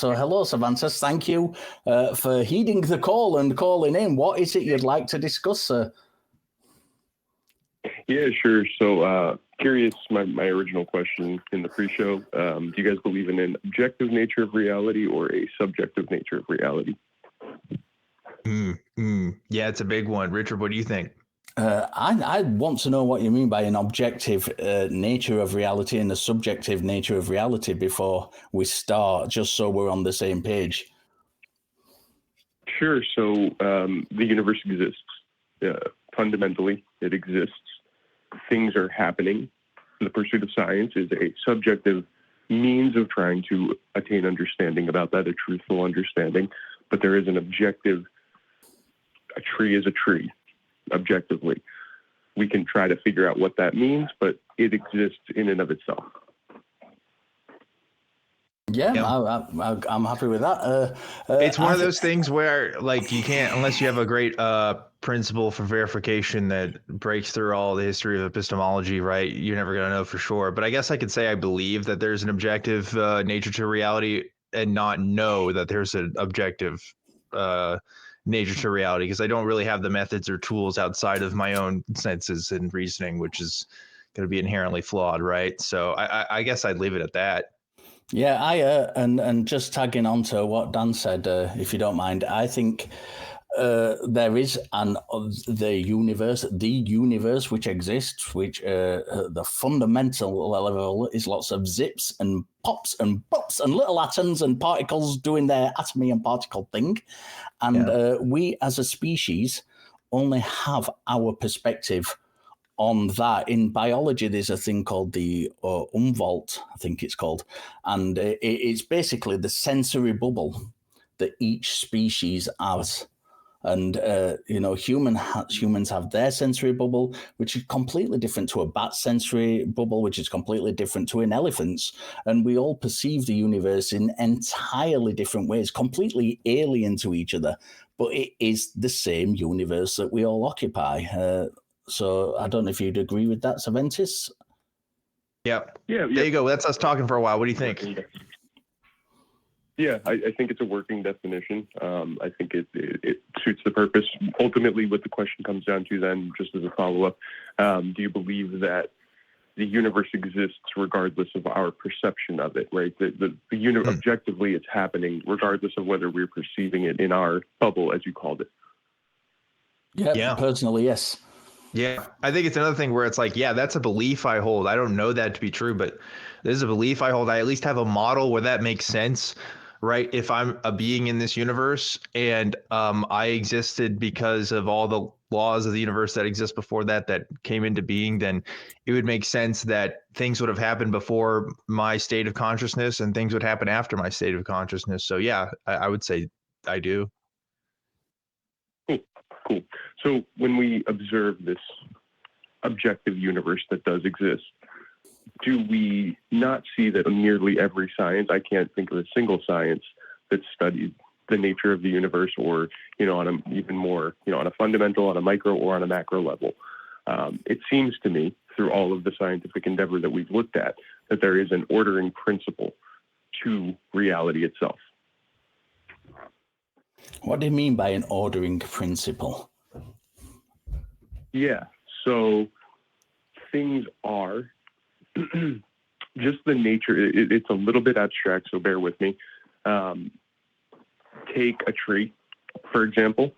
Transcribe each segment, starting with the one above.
So hello, Servantus. Thank you for heeding the call and calling in. What is it you'd like to discuss, sir? Yeah, sure. So curious, my original question in the pre-show, do you guys believe in an objective nature of reality or a subjective nature of reality? Yeah, it's a big one. Richard, what do you think? I want to know what you mean by an objective nature of reality and a subjective nature of reality before we start, just so we're on the same page. Sure. So the universe exists. Fundamentally, it exists. Things are happening. The pursuit of science is a subjective means of trying to attain understanding about that, a truthful understanding. But there is an objective. A tree is a tree, objectively. We can try to figure out what that means, but it exists in and of itself. Yeah. I'm happy with that. It's one of those things where, like, you can't, unless you have a great principle for verification that breaks through all the history of epistemology, right? You're never going to know for sure. But I guess I could say I believe that there's an objective nature to reality and not know that there's an objective nature to reality, because I don't really have the methods or tools outside of my own senses and reasoning, which is going to be inherently flawed, right? So I guess I'd leave it at that. Yeah, and just tagging on to what Dan said, if you don't mind, I think there is the universe which exists, which the fundamental level is lots of zips and pops and bops and little atoms and particles doing their atomy and particle thing. And we as a species only have our perspective on that. In biology, there's a thing called the Umwelt, I think it's called, and it's basically the sensory bubble that each species has. And humans have their sensory bubble, which is completely different to a bat's sensory bubble, which is completely different to an elephant's. And we all perceive the universe in entirely different ways, completely alien to each other. But it is the same universe that we all occupy. So I don't know if you'd agree with that, Servantus. Yep. Yeah. There you go. That's us talking for a while. What do you think? Yeah, I think it's a working definition. I think it suits the purpose. Ultimately, what the question comes down to then, just as a follow-up, do you believe that the universe exists regardless of our perception of it, right? The objectively, it's happening regardless of whether we're perceiving it in our bubble, as you called it. Yeah. Personally, yes. Yeah, I think it's another thing where it's like, yeah, that's a belief I hold. I don't know that to be true, but this is a belief I hold. I at least have a model where that makes sense, right? If I'm a being in this universe and I existed because of all the laws of the universe that exist before that came into being, then it would make sense that things would have happened before my state of consciousness and things would happen after my state of consciousness. So yeah, I would say I do. Cool. So when we observe this objective universe that does exist, do we not see that nearly every science, I can't think of a single science that studies the nature of the universe, or, on a even more, on a fundamental, on a micro or on a macro level? It seems to me, through all of the scientific endeavor that we've looked at, that there is an ordering principle to reality itself. What do you mean by an ordering principle? Yeah, so things are just the nature. It's a little bit abstract, so bear with me. Take a tree, for example.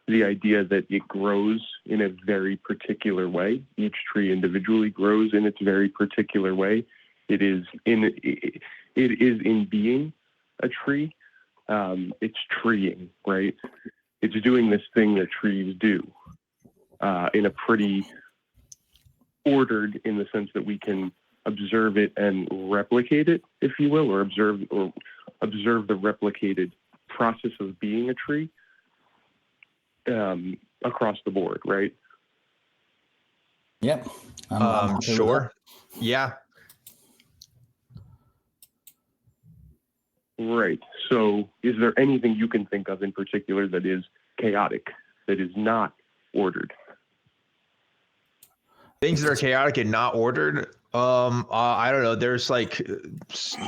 The idea that it grows in a very particular way. Each tree individually grows in its very particular way. It is in being a tree. It's treeing, right? It's doing this thing that trees do in a pretty ordered, in the sense that we can observe it and replicate it, if you will, or observe the replicated process of being a tree across the board, right? Yep. I'm sure. Yeah. Right. So is there anything you can think of in particular that is chaotic, that is not ordered? Things that are chaotic and not ordered? I don't know. There's like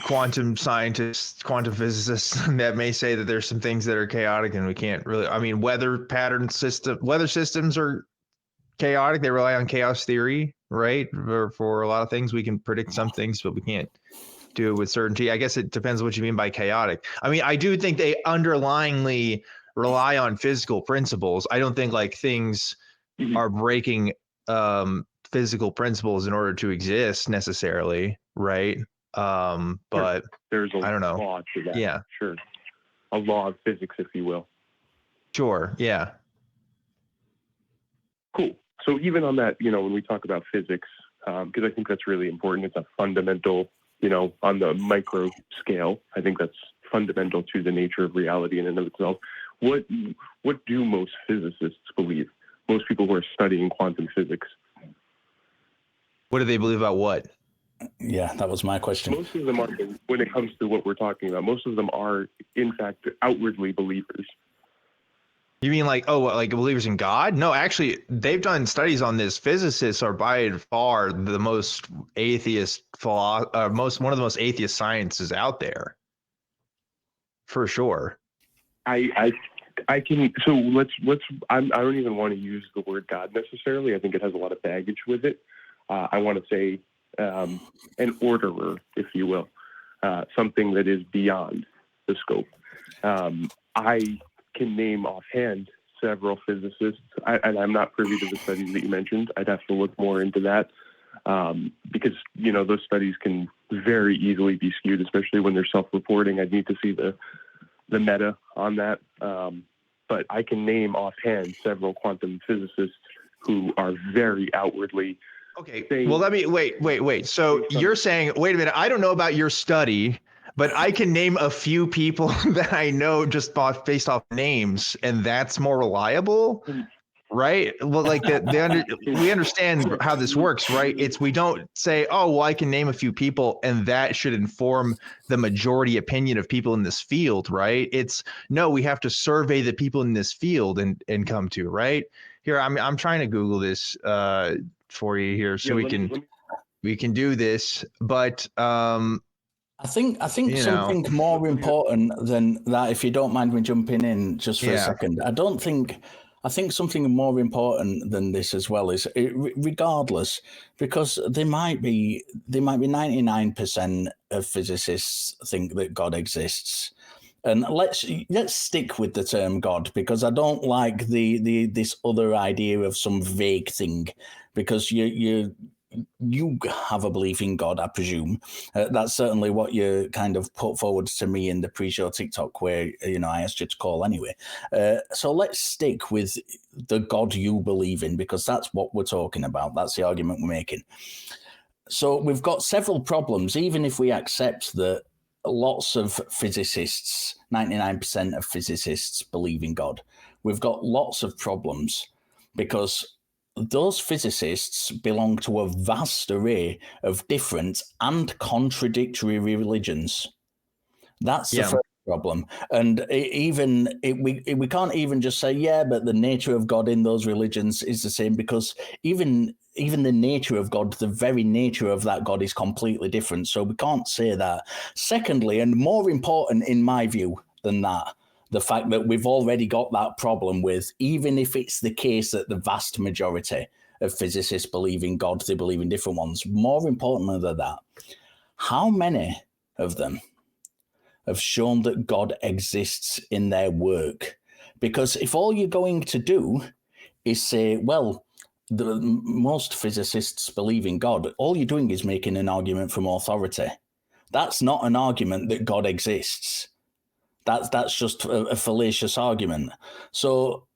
quantum scientists, quantum physicists that may say that there's some things that are chaotic and we can't really. I mean, weather systems are chaotic. They rely on chaos theory, right? For a lot of things, we can predict some things, but we can't do it with certainty. I guess it depends what you mean by chaotic. I mean, I do think they underlyingly rely on physical principles. I don't think like things are breaking physical principles in order to exist necessarily, right? But there's a I don't know. law to that. Yeah, sure, a law of physics, if you will. Sure. Yeah. Cool. So even on that, when we talk about physics, because I think that's really important, it's a fundamental, on the micro scale, I think that's fundamental to the nature of reality in and of itself. What do most physicists believe? Most people who are studying quantum physics. What do they believe about what? Yeah, that was my question. Most of them are, when it comes to what we're talking about, most of them are, in fact, outwardly believers. You mean like, like believers in God? No, actually, they've done studies on this. Physicists are by far the most atheist, one of the most atheist sciences out there, for sure. I can. So let's. I don't even want to use the word God necessarily. I think it has a lot of baggage with it. I want to say an orderer, if you will, something that is beyond the scope. I can name offhand several physicists, and I'm not privy to the studies that you mentioned. I'd have to look more into that because those studies can very easily be skewed, especially when they're self-reporting. I'd need to see the meta on that. But I can name offhand several quantum physicists who are very outwardly. Okay. Well, let me wait. So you're saying, wait a minute, I don't know about your study, but I can name a few people that I know just based off names, and that's more reliable, right? Well, like we understand how this works, right? We don't say, oh, well, I can name a few people, and that should inform the majority opinion of people in this field, right? No, we have to survey the people in this field and come to, right? Here, I'm trying to Google this for you here, so we can do this, but I think something more important than that, if you don't mind me jumping in just for a second. I think something more important than this as well is, regardless, because there might be 99% of physicists think that God exists. And let's stick with the term God, because I don't like this other idea of some vague thing, because you have a belief in God, I presume. That's certainly what you kind of put forward to me in the pre-show TikTok, where I asked you to call anyway. So let's stick with the God you believe in, because that's what we're talking about. That's the argument we're making. So we've got several problems, even if we accept that lots of physicists, 99% of physicists believe in God. We've got lots of problems because those physicists belong to a vast array of different and contradictory religions. That's the first problem. And we can't even just say, but the nature of God in those religions is the same, because even the nature of God, the very nature of that God is completely different. So we can't say that. Secondly, and more important in my view than that, the fact that we've already got that problem with, even if it's the case that the vast majority of physicists believe in God, they believe in different ones. More importantly than that, how many of them have shown that God exists in their work? Because if all you're going to do is say, well, most physicists believe in God, all you're doing is making an argument from authority. That's not an argument that God exists. That's just a fallacious argument. So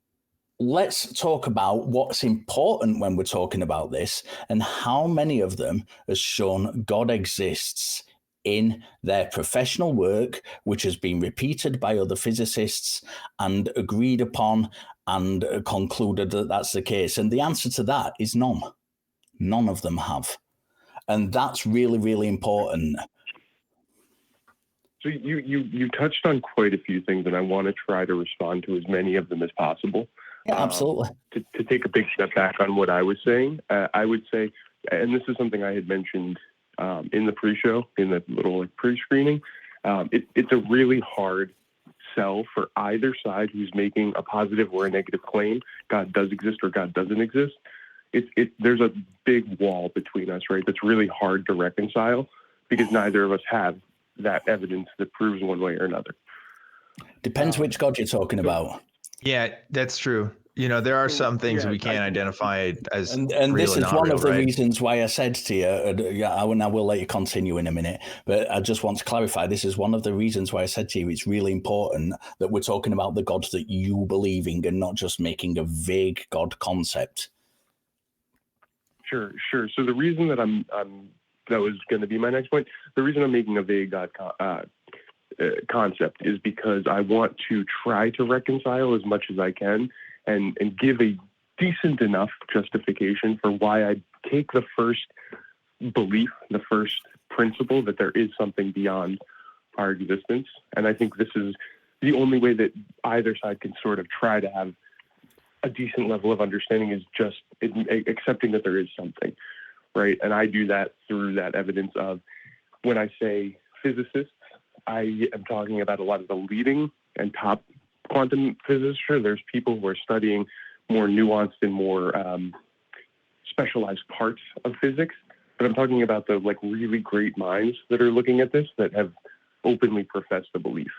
let's talk about what's important when we're talking about this, and how many of them has shown God exists in their professional work, which has been repeated by other physicists and agreed upon and concluded that that's the case. And the answer to that is none. None of them have. And that's really, really important. So you touched on quite a few things, and I want to try to respond to as many of them as possible. Yeah, absolutely. To take a big step back on what I was saying, I would say and this is something I had mentioned in the pre-show, in the little like pre-screening, it's a really hard sell for either side who's making a positive or a negative claim. God does exist or God doesn't exist. There's a big wall between us, right? That's really hard to reconcile because neither of us have that evidence that proves one way or another. Depends which God you're talking about. Yeah, that's true. You know, there are some things we can't identify as and real this is one real, of the right? reasons why I said to you, I will let you continue in a minute, but I just want to clarify, this is one of the reasons why I said to you it's really important that we're talking about the God that you believe in and not just making a vague God concept. Sure. So the reason that that was going to be my next point, the reason I'm making a vague God concept is because I want to try to reconcile as much as I can and give a decent enough justification for why I take the first belief, the first principle that there is something beyond our existence. And I think this is the only way that either side can sort of try to have a decent level of understanding is just accepting that there is something, right? And I do that through that evidence of when I say physicists, I am talking about a lot of the leading and top quantum physicists. Sure, there's people who are studying more nuanced and more specialized parts of physics, but I'm talking about the like really great minds that are looking at this that have openly professed the belief.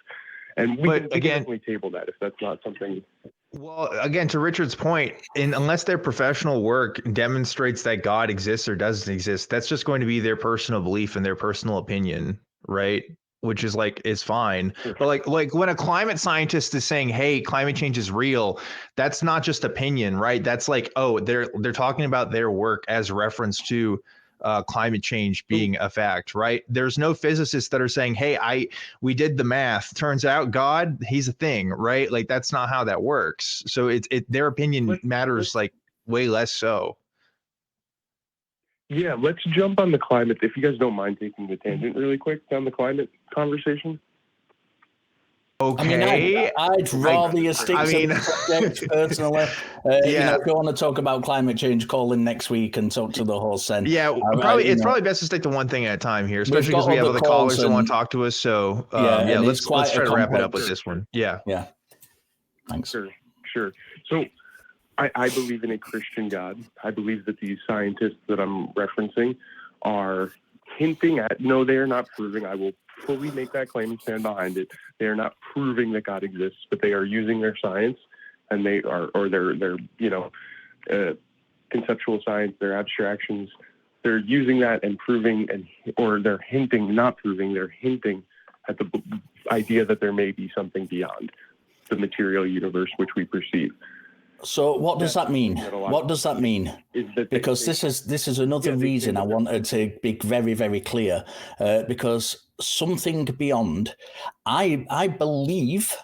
And we can definitely table that if that's not something. Well, again, to Richard's point, unless their professional work demonstrates that God exists or doesn't exist, that's just going to be their personal belief and their personal opinion, right? Which is fine. But like when a climate scientist is saying, hey, climate change is real, that's not just opinion, right? That's like, oh, they're talking about their work as reference to climate change being a fact, right? There's no physicists that are saying, hey, we did the math. Turns out God, he's a thing, right? Like that's not how that works. So their opinion matters like way less so. Yeah, let's jump on the climate. If you guys don't mind taking the tangent really quick down the climate conversation. Okay. I'd rather you stick to the subject personally. If you want to talk about climate change, call in next week and talk to the host then. Yeah, it's probably best to stick to one thing at a time here, especially because we have other callers that want to talk to us. So let's try to wrap it up with this one. Yeah. Thanks. Sure. So I believe in a Christian God. I believe that these scientists that I'm referencing are hinting at, no, they are not proving. I will fully make that claim and stand behind it. They are not proving that God exists, but they are using their science and their conceptual science, their abstractions. They're using that and proving, or they're hinting, not proving, they're hinting at the idea that there may be something beyond the material universe which we perceive. So what does that mean? What does that mean? Because this is another reason I wanted to be very, very clear. Because something beyond, I believe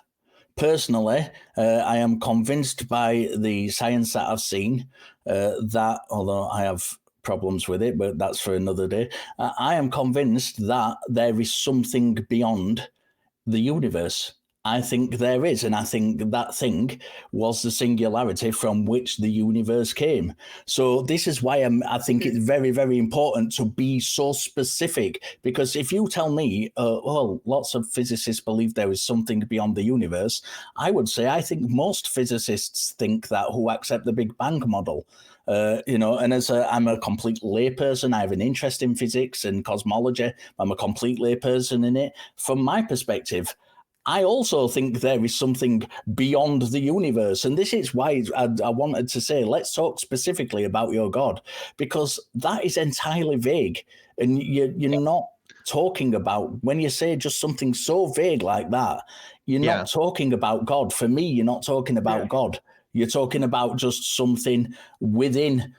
personally, I am convinced by the science that I've seen that, although I have problems with it, but that's for another day. I am convinced that there is something beyond the universe. I think there is, and I think that thing was the singularity from which the universe came. So this is why I think it's very, very important to be so specific, because if you tell me, lots of physicists believe there is something beyond the universe, I would say I think most physicists think that who accept the Big Bang model. And as I'm a complete layperson, I have an interest in physics and cosmology. I'm a complete layperson in it. From my perspective, I also think there is something beyond the universe. And this is why I wanted to say, let's talk specifically about your God, because that is entirely vague. And you're not talking about, when you say just something so vague like that, you're not talking about God. For me, you're not talking about God. You're talking about just something within,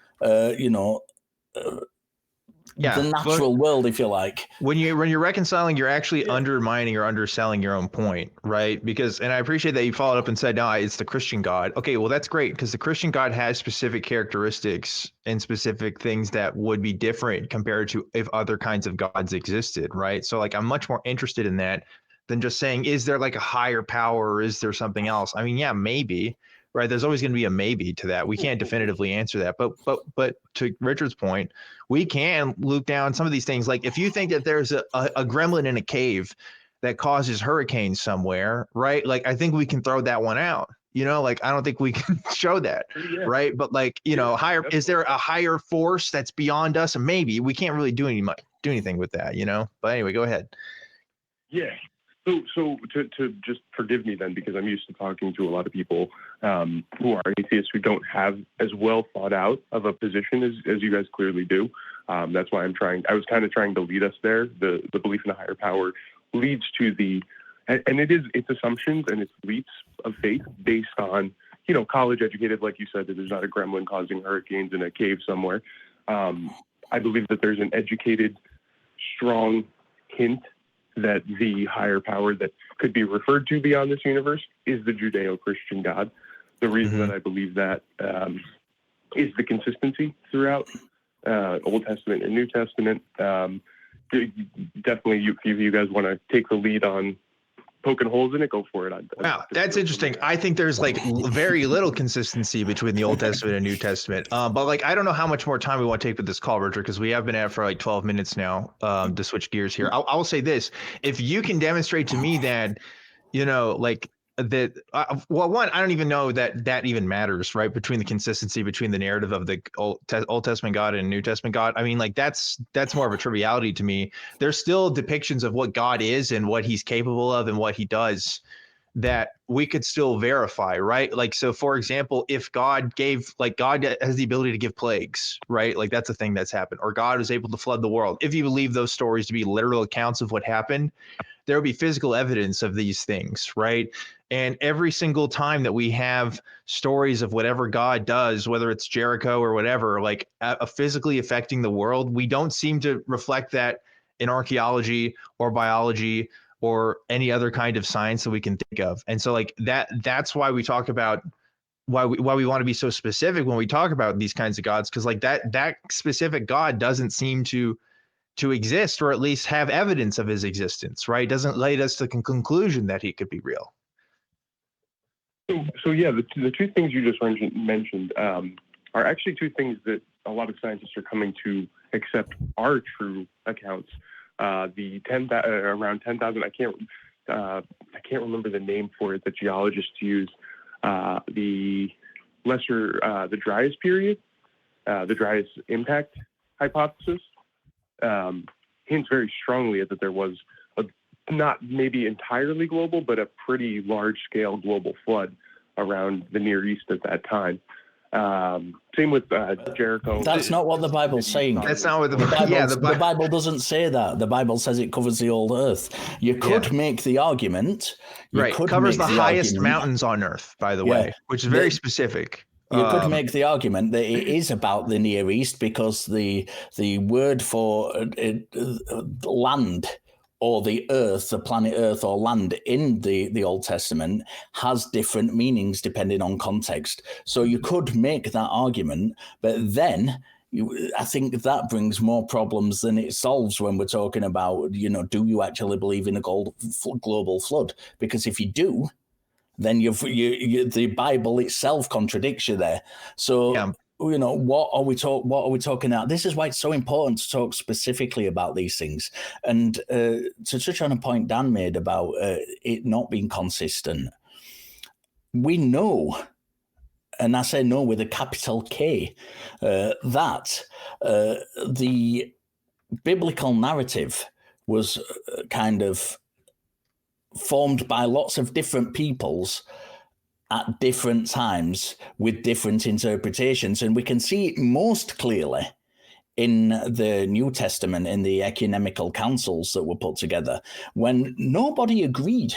the natural world, if you like. When you're reconciling, you're actually undermining or underselling your own point, right? Because, and I appreciate that you followed up and said, no, it's the Christian God. Okay, well, that's great, because the Christian God has specific characteristics and specific things that would be different compared to if other kinds of gods existed, right? So like, I'm much more interested in that than just saying, is there like a higher power or is there something else? I mean, yeah, maybe, right? There's always going to be a maybe to that. We can't definitively answer that. But to Richard's point, we can loop down some of these things. Like if you think that there's a gremlin in a cave that causes hurricanes somewhere, right? Like I think we can throw that one out. You know, like I don't think we can show that, right? But like, you know, is there a higher force that's beyond us? And maybe we can't really do anything with that, you know. But anyway, go ahead. Yeah. So to just forgive me then, because I'm used to talking to a lot of people who are atheists who don't have as well thought out of a position as you guys clearly do. That's why I was kind of trying to lead us there. The belief in a higher power leads to and it's assumptions and it's leaps of faith based on, you know, college educated, like you said, that there's not a gremlin causing hurricanes in a cave somewhere. I believe that there's an educated, strong hint that the higher power that could be referred to beyond this universe is the Judeo-Christian God. The reason that I believe that is the consistency throughout Old Testament and New Testament. Definitely, if you guys want to take the lead on poking holes in it, go for it. Wow, that's interesting. I think there's like very little consistency between the Old Testament and New Testament. But like, I don't know how much more time we want to take with this call, Richard, because we have been at it for like 12 minutes now to switch gears here. I'll say this. If you can demonstrate to me that, you know, like that, well, one, I don't even know that even matters, right? Between the consistency between the narrative of the Old Testament God and New Testament God. I mean, like that's more of a triviality to me. There's still depictions of what God is and what he's capable of and what he does that we could still verify, right? Like, so for example, if God has the ability to give plagues, right? Like that's a thing that's happened, or God was able to flood the world. If you believe those stories to be literal accounts of what happened, there will be physical evidence of these things, right? And every single time that we have stories of whatever God does, whether it's Jericho or whatever, like physically affecting the world, we don't seem to reflect that in archaeology or biology or any other kind of science that we can think of. And so like that's why we talk about why we want to be so specific when we talk about these kinds of gods, because like that specific God doesn't seem to exist, or at least have evidence of his existence, right? Doesn't lead us to the conclusion that he could be real. So yeah, the two things you just mentioned are actually two things that a lot of scientists are coming to accept are true accounts. The around 10,000, I can't remember the name for it that geologists use. The driest period, the driest impact hypothesis, hints very strongly that there was not maybe entirely global, but a pretty large-scale global flood around the Near East at that time. Same with Jericho. That's not what the Bible's saying. That's not what the Bible doesn't say that. The Bible says it covers the whole earth. You could make the argument. Right, covers the highest mountains on earth, by the way, which is very specific. You could make the argument that it is about the Near East because the word for land, or the earth, the planet Earth or land in the Old Testament has different meanings depending on context. So you could make that argument, but then I think that brings more problems than it solves when we're talking about, you know, do you actually believe in a global flood? Because if you do, then the Bible itself contradicts you there. So you know, what are we talking about? This is why it's so important to talk specifically about these things. And to touch on a point Dan made about it not being consistent, we know, and I say no with a capital K, that the biblical narrative was kind of formed by lots of different peoples at different times with different interpretations. And we can see it most clearly in the New Testament, in the ecumenical councils that were put together, when nobody agreed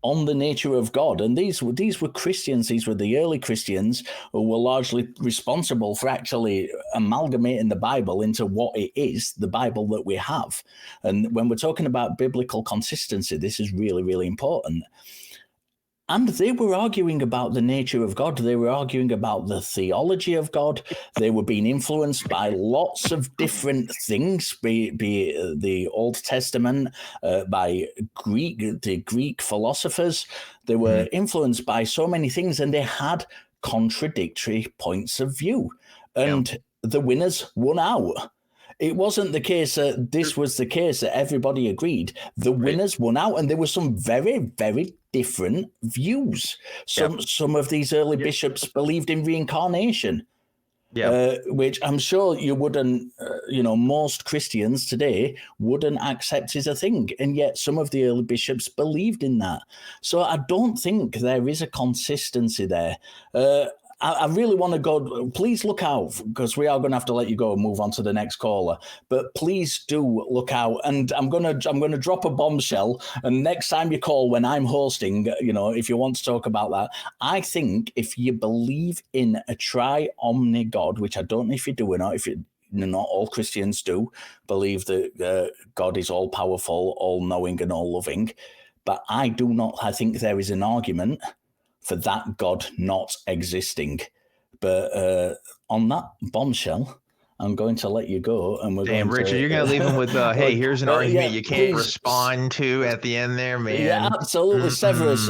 on the nature of God. And these were Christians, these were the early Christians who were largely responsible for actually amalgamating the Bible into what it is, the Bible that we have. And when we're talking about biblical consistency, this is really, really important. And they were arguing about the nature of God. They were arguing about the theology of God. They were being influenced by lots of different things, be it the Old Testament, by the Greek philosophers. They were influenced by so many things, and they had contradictory points of view. And the winners won out. It wasn't the case that this was the case that everybody agreed. The winners won out, and there were some very, very different views. Some of these early bishops believed in reincarnation, which I'm sure you wouldn't, most Christians today wouldn't accept as a thing. And yet some of the early bishops believed in that. So I don't think there is a consistency there. I really want to go. Please look out, because we are going to have to let you go and move on to the next caller. But please do look out, and I'm going to drop a bombshell. And next time you call, when I'm hosting, if you want to talk about that, I think if you believe in a tri-omni God, which I don't know if you do or not, not all Christians do believe that God is all powerful, all knowing, and all loving, but I do not. I think there is an argument for that God not existing. But on that bombshell, I'm going to let you go. And we're going Richard, to, you're going to leave him with, hey, here's an argument you can't respond to at the end there, man. Yeah, absolutely. Severus,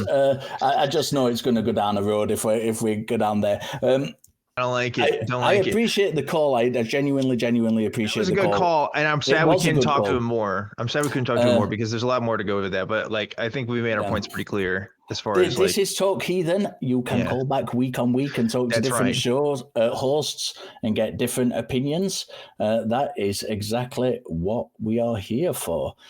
I just know it's going to go down the road if we go down there. I don't like it. I appreciate the call. I genuinely appreciate the call. It was a good call, and I'm sad we couldn't talk to him more. I'm sad we couldn't talk to him more, because there's a lot more to go with that. But I think we made our points pretty clear as far as this is Talk Heathen. You can call back week on week and talk to different shows hosts and get different opinions. That is exactly what we are here for.